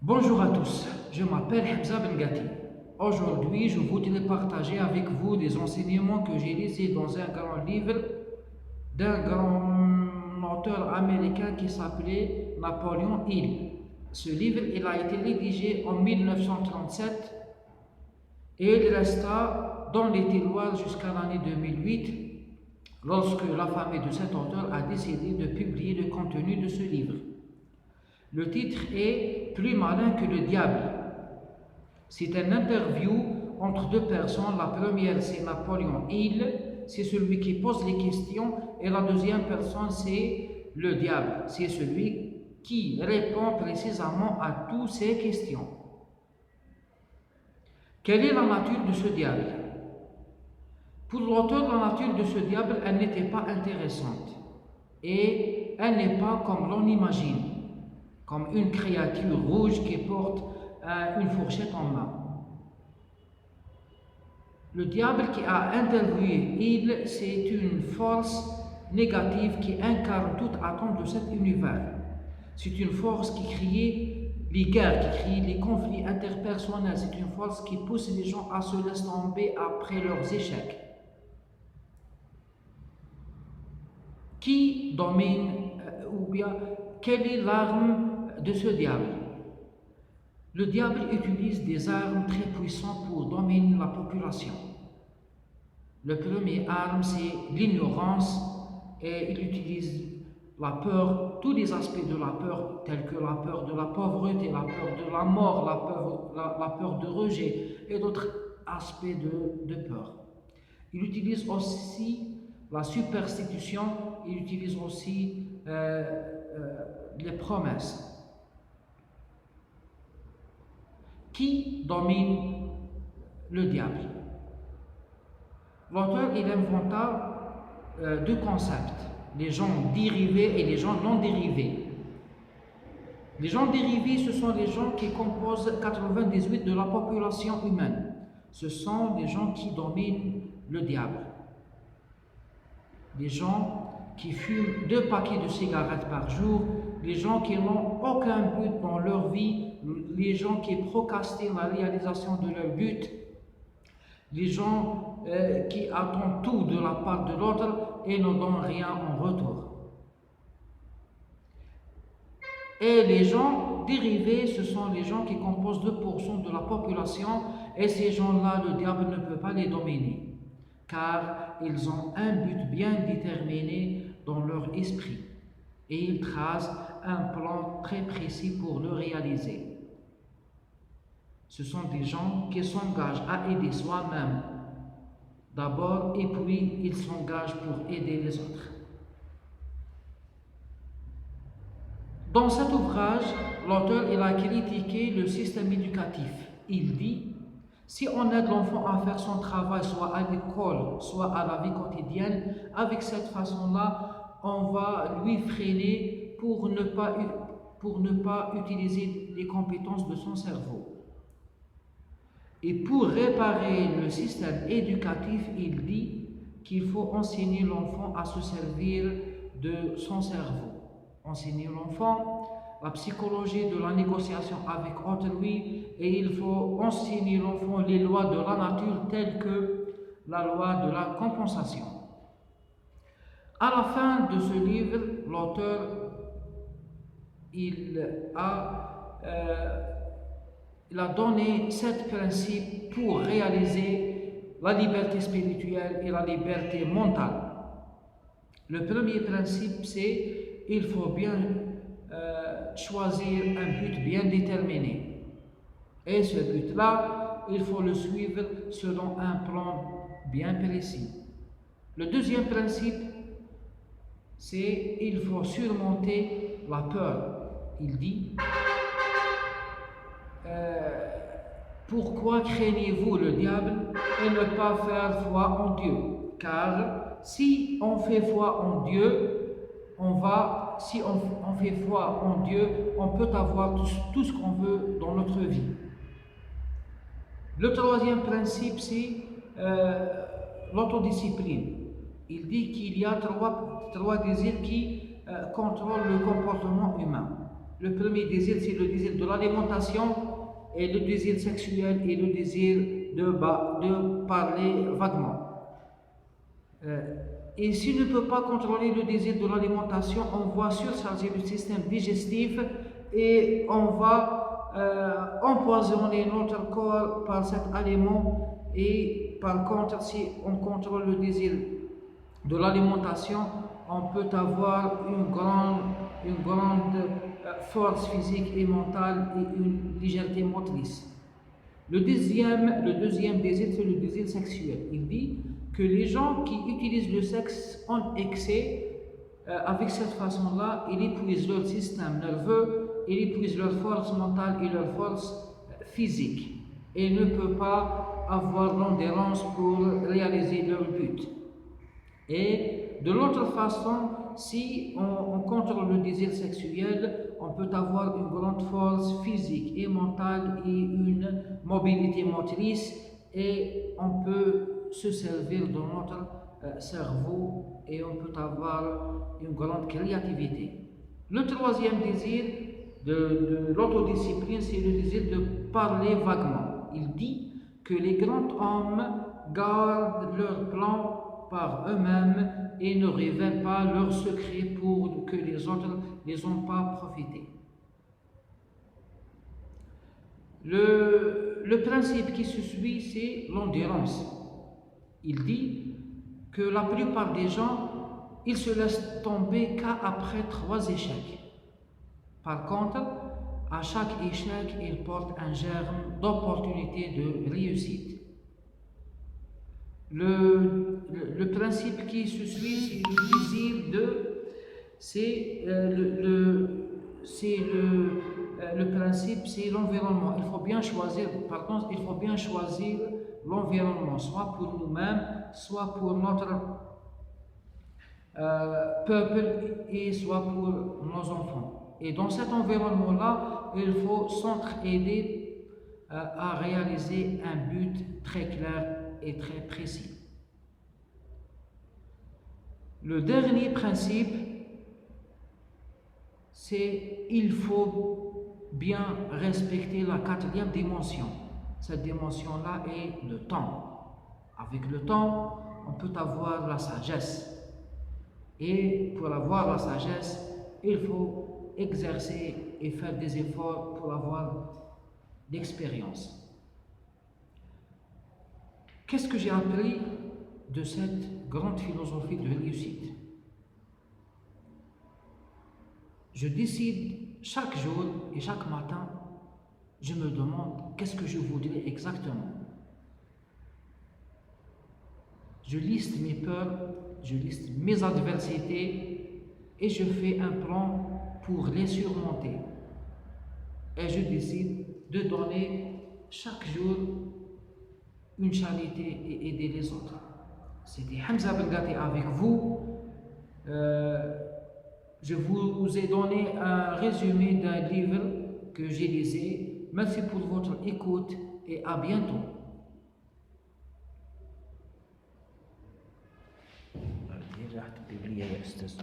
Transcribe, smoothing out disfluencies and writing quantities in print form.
Bonjour à tous, je m'appelle Hamza Bengati. Aujourd'hui, je voudrais partager avec vous des enseignements que j'ai lisés dans un grand livre d'un grand auteur américain qui s'appelait Napoléon Hill. Ce livre il a été rédigé en 1937 et il resta dans les tiroirs jusqu'à l'année 2008 lorsque la famille de cet auteur a décidé de publier le contenu de ce livre. Le titre est Plus malin que le diable. C'est une interview entre deux personnes. La première, c'est Napoléon Hill, c'est celui qui pose les questions, et la deuxième personne, c'est le diable, c'est celui qui répond précisément à toutes ces questions. Quelle est la nature de ce diable? Pour l'auteur, la nature de ce diable, elle n'était pas intéressante et elle n'est pas comme l'on imagine, comme une créature rouge qui porte une fourchette en main. Le diable qui a interviewé Hill, c'est une force négative qui incarne toute attente de cet univers. C'est une force qui crée les guerres, qui crée les conflits interpersonnels. C'est une force qui pousse les gens à se laisser tomber après leurs échecs. Qui domine, ou bien quelle est l'arme de ce diable? Le diable utilise des armes très puissantes pour dominer la population. Le premier arme, c'est l'ignorance, et il utilise la peur, tous les aspects de la peur, tels que la peur de la pauvreté, la peur de la mort, la peur de rejet, et d'autres aspects de peur. Il utilise aussi la superstition, il utilise aussi les promesses. Qui domine le diable? L'auteur, il inventa deux concepts, les gens dérivés et les gens non dérivés. Les gens dérivés, ce sont les gens qui composent 98% de la population humaine. Ce sont les gens qui dominent le diable. Les gens qui fument 2 paquets de cigarettes par jour, les gens qui n'ont aucun but dans leur vie, les gens qui procrastinent la réalisation de leur but, les gens qui attendent tout de la part de l'autre et ne donnent rien en retour. Et les gens dérivés, ce sont les gens qui composent 2% de la population, et ces gens-là, le diable ne peut pas les dominer, car ils ont un but bien déterminé dans leur esprit, et ils tracent un plan très précis pour le réaliser. Ce sont des gens qui s'engagent à aider soi-même d'abord, et puis ils s'engagent pour aider les autres. Dans cet ouvrage, l'auteur il a critiqué le système éducatif. Il dit, si on aide l'enfant à faire son travail, soit à l'école, soit à la vie quotidienne, avec cette façon-là, on va lui freiner pour ne pas utiliser les compétences de son cerveau. Et pour réparer le système éducatif, il dit qu'il faut enseigner l'enfant à se servir de son cerveau. Enseigner l'enfant la psychologie de la négociation avec autrui, et il faut enseigner l'enfant les lois de la nature telles que la loi de la compensation. À la fin de ce livre, l'auteur il a donné 7 principes pour réaliser la liberté spirituelle et la liberté mentale. Le premier principe, c'est il faut bien choisir un but bien déterminé. Et ce but-là, il faut le suivre selon un plan bien précis. Le deuxième principe, c'est il faut surmonter la peur. Il dit pourquoi craignez-vous le diable et ne pas faire foi en Dieu? Car si on fait foi en Dieu, si on fait foi en Dieu, on peut avoir tout ce qu'on veut dans notre vie. Le troisième principe, c'est l'autodiscipline. Il dit qu'il y a trois désirs qui contrôlent le comportement humain. Le premier désir, c'est le désir de l'alimentation, et le désir sexuel et le désir de parler vaguement. Et s'il ne peut pas contrôler le désir de l'alimentation, on va surcharger le système digestif et on va empoisonner notre corps par cet aliment. Et par contre, si on contrôle le désir de l'alimentation, on peut avoir une grande force physique et mentale et une légèreté motrice. Le deuxième désir, c'est le désir sexuel. Il dit que les gens qui utilisent le sexe en excès, avec cette façon-là, ils épuisent leur système nerveux, ils épuisent leur force mentale et leur force physique. Et ne peuvent pas avoir l'endurance pour réaliser leur but. Et de l'autre façon, si on contrôle le désir sexuel, on peut avoir une grande force physique et mentale et une mobilité motrice, et on peut se servir de notre cerveau et on peut avoir une grande créativité. Le troisième désir de l'autodiscipline, c'est le désir de parler vaguement. Il dit que les grands hommes gardent leurs plans par eux-mêmes et ne révèlent pas leurs secrets pour que les autres les ont pas profité. Le principe qui se suit, c'est l'endurance. Il dit que la plupart des gens, ils se laissent tomber qu'après 3 échecs. Par contre, à chaque échec, ils portent un germe d'opportunité de réussite. Le principe qui se suit, c'est le principe, c'est l'environnement. Il faut bien choisir, par contre, il faut bien choisir l'environnement, soit pour nous-mêmes, soit pour notre peuple et soit pour nos enfants. Et dans cet environnement-là, il faut s'entraider à réaliser un but très clair et très précis. Le dernier principe, c'est il faut bien respecter la 4e dimension. Cette dimension-là est le temps. Avec le temps, on peut avoir la sagesse. Et pour avoir la sagesse, il faut exercer et faire des efforts pour avoir d'expérience. Qu'est-ce que j'ai appris de cette grande philosophie de réussite? Je décide chaque jour et chaque matin, je me demande qu'est-ce que je voudrais exactement. Je liste mes peurs, je liste mes adversités et je fais un plan pour les surmonter. Et je décide de donner chaque jour une charité et aider les autres. C'était Hamza Belgati avec vous. Je vous ai donné un résumé d'un livre que j'ai lisé. Merci pour votre écoute et à bientôt. رجعت بيبلية يا أستاذ.